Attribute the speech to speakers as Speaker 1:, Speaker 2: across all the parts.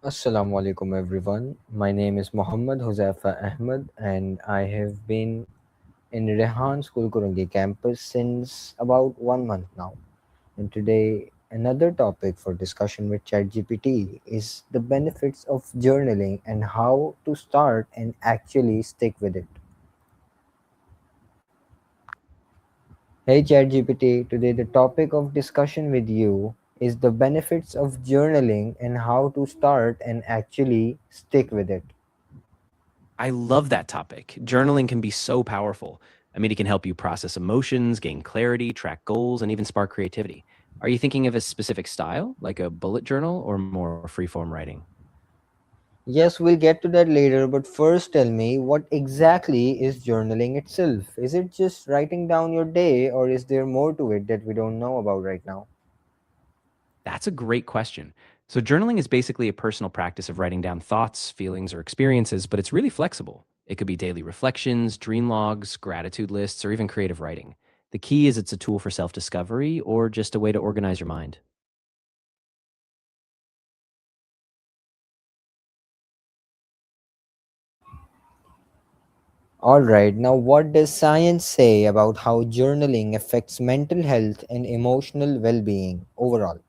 Speaker 1: Alaikum everyone. My name is Huzaifah Ahmed and I have been in Rehan School Korangi campus since about 1 month now. And today another topic for discussion with ChatGPT is the benefits of journaling and how to start and actually stick with it. Hey ChatGPT, today the topic of discussion with you is the benefits of journaling and how to start and actually stick with it.
Speaker 2: I love that topic. Journaling can be so powerful. I mean, it can help you process emotions, gain clarity, track goals, and even spark creativity. Are you thinking of a specific style, like a bullet journal, or more free-form writing?
Speaker 1: Yes, we'll get to that later, but first tell me what exactly is journaling itself? Is it just writing down your day, or is there more to it that we don't know about right now?
Speaker 2: That's a great question. So, journaling is basically a personal practice of writing down thoughts, feelings, or experiences, but it's really flexible. It could be daily reflections, dream logs, gratitude lists, or even creative writing. The key is it's a tool for self discovery or just a way to organize your mind.
Speaker 1: Alright, now what does science say about how journaling affects mental health and emotional well being overall?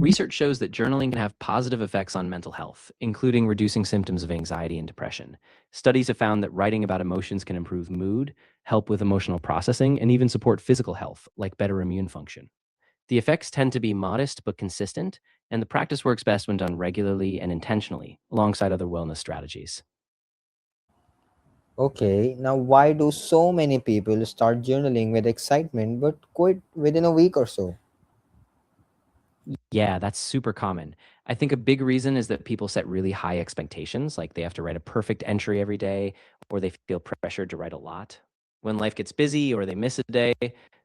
Speaker 2: Research shows that journaling can have positive effects on mental health, including reducing symptoms of anxiety and depression. Studies have found that writing about emotions can improve mood, help with emotional processing, and even support physical health, like better immune function. The effects tend to be modest but consistent, and the practice works best when done regularly and intentionally, alongside other wellness strategies.
Speaker 1: Okay, now why do so many people start journaling with excitement but quit within a week or so?
Speaker 2: Yeah, that's super common. I think a big reason is that people set really high expectations, like they have to write a perfect entry every day, or they feel pressured to write a lot. When life gets busy or they miss a day,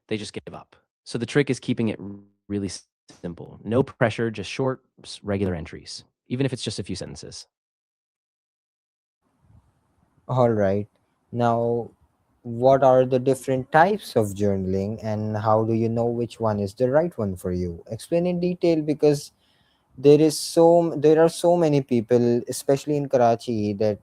Speaker 2: they just give up. So the trick is keeping it really simple. No pressure, just short, regular entries, even if it's just a few sentences.
Speaker 1: All right. Now, what are the different types of journaling and how do you know which one is the right one for you? Explain in detail because there are so many people, especially in Karachi, that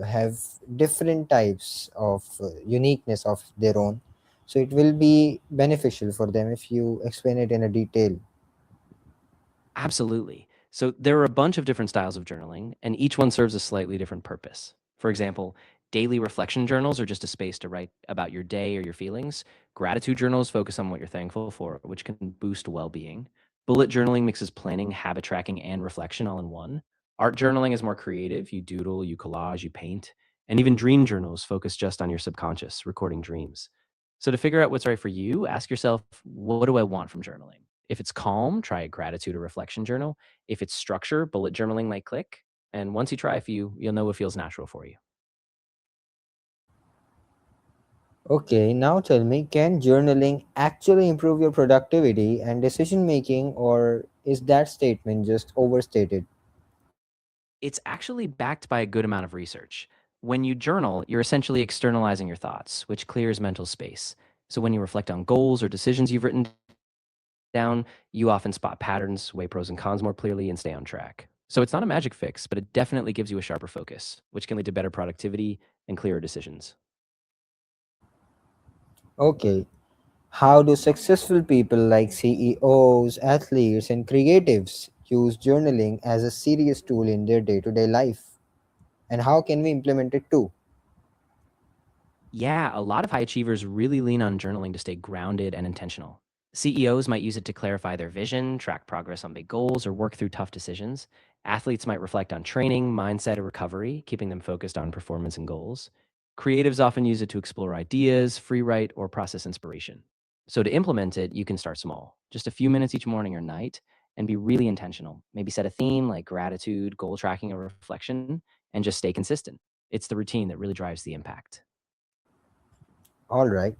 Speaker 1: have different types of uniqueness of their own. So it will be beneficial for them if you explain it in a detail.
Speaker 2: Absolutely. So there are a bunch of different styles of journaling, and each one serves a slightly different purpose. For example, daily reflection journals are just a space to write about your day or your feelings. Gratitude journals focus on what you're thankful for, which can boost well being. Bullet journaling mixes planning, habit tracking, and reflection all in one. Art journaling is more creative. You doodle, you collage, you paint. And even dream journals focus just on your subconscious, recording dreams. So to figure out what's right for you, ask yourself, what do I want from journaling? If it's calm, try a gratitude or reflection journal. If it's structure, bullet journaling might click. And once you try a few, you'll know what feels natural for you.
Speaker 1: Okay, now tell me, can journaling actually improve your productivity and decision making, or is that statement just overstated?
Speaker 2: It's actually backed by a good amount of research. When you journal, you're essentially externalizing your thoughts, which clears mental space. So when you reflect on goals or decisions you've written down, you often spot patterns, weigh pros and cons more clearly, and stay on track. So it's not a magic fix, but it definitely gives you a sharper focus, which can lead to better productivity and clearer decisions.
Speaker 1: Okay, how do successful people like CEOs, athletes, and creatives use journaling as a serious tool in their day to day life? And how can we implement it too?
Speaker 2: Yeah, a lot of high achievers really lean on journaling to stay grounded and intentional. CEOs might use it to clarify their vision, track progress on big goals, or work through tough decisions. Athletes might reflect on training, mindset, or recovery, keeping them focused on performance and goals. Creatives often use it to explore ideas, free write, or process inspiration. So to implement it, you can start small, just a few minutes each morning or night, and be really intentional. Maybe set a theme like gratitude, goal tracking, or reflection, and just stay consistent. It's the routine that really drives the impact.
Speaker 1: All right.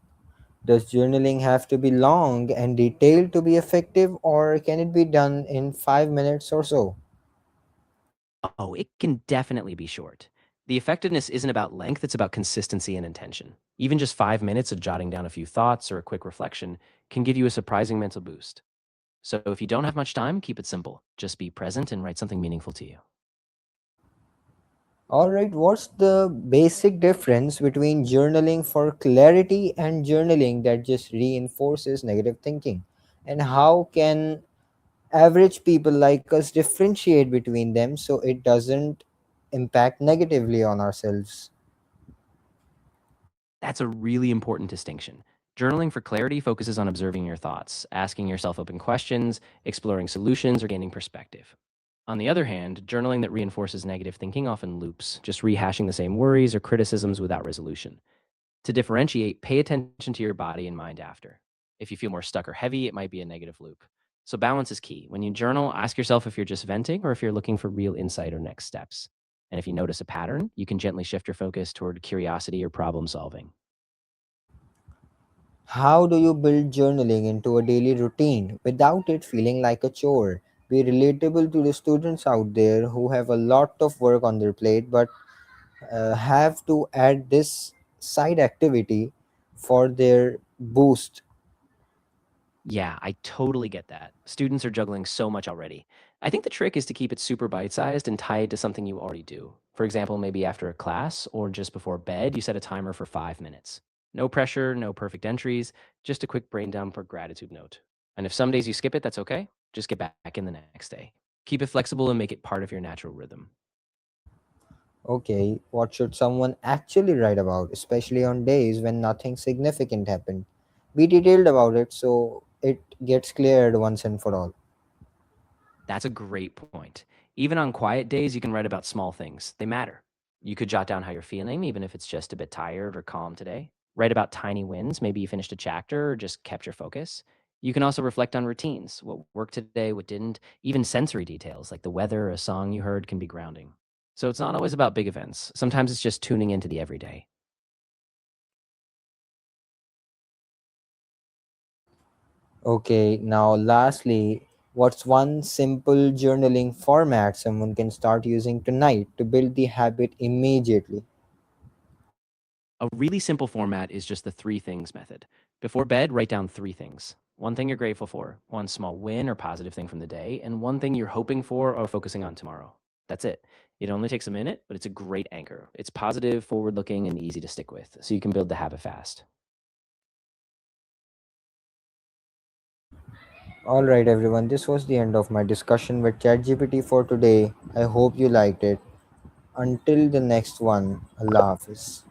Speaker 1: Does journaling have to be long and detailed to be effective, or can it be done in 5 minutes or so?
Speaker 2: Oh, it can definitely be short. The effectiveness isn't about length, it's about consistency and intention. Even just 5 minutes of jotting down a few thoughts or a quick reflection can give you a surprising mental boost. So if you don't have much time, keep it simple. Just be present and write something meaningful to you.
Speaker 1: All right, what's the basic difference between journaling for clarity and journaling that just reinforces negative thinking? And how can average people like us differentiate between them so it doesn't impact negatively on ourselves?
Speaker 2: That's a really important distinction. Journaling for clarity focuses on observing your thoughts, asking yourself open questions, exploring solutions, or gaining perspective. On the other hand, journaling that reinforces negative thinking often loops, just rehashing the same worries or criticisms without resolution. To differentiate, pay attention to your body and mind after. If you feel more stuck or heavy, it might be a negative loop. So, balance is key. When you journal, ask yourself if you're just venting or if you're looking for real insight or next steps. And if you notice a pattern, you can gently shift your focus toward curiosity or problem solving.
Speaker 1: How do you build journaling into a daily routine without it feeling like a chore? Be relatable to the students out there who have a lot of work on their plate but have to add this side activity for their boost.
Speaker 2: Yeah, I totally get that. Students are juggling so much already. I think the trick is to keep it super bite sized and tie it to something you already do. For example, maybe after a class or just before bed, you set a timer for 5 minutes. No pressure, no perfect entries, just a quick brain dump or gratitude note. And if some days you skip it, that's okay. Just get back in the next day. Keep it flexible and make it part of your natural rhythm.
Speaker 1: Okay, what should someone actually write about, especially on days when nothing significant happened? Be detailed about it so it gets cleared once and for all.
Speaker 2: That's a great point. Even on quiet days, you can write about small things. They matter. You could jot down how you're feeling, even if it's just a bit tired or calm today. Write about tiny wins. Maybe you finished a chapter or just kept your focus. You can also reflect on routines, what worked today, what didn't. Even sensory details like the weather or a song you heard can be grounding. So it's not always about big events. Sometimes it's just tuning into the everyday.
Speaker 1: Okay, now lastly, what's one simple journaling format someone can start using tonight to build the habit immediately?
Speaker 2: A really simple format is just the three things method. Before bed, write down three things. One thing you're grateful for, one small win or positive thing from the day, and one thing you're hoping for or focusing on tomorrow. That's it. It only takes a minute, but it's a great anchor. It's positive, forward looking, and easy to stick with, so you can build the habit fast.
Speaker 1: Alright, everyone, this was the end of my discussion with ChatGPT for today. I hope you liked it. Until the next one, Allah Hafiz.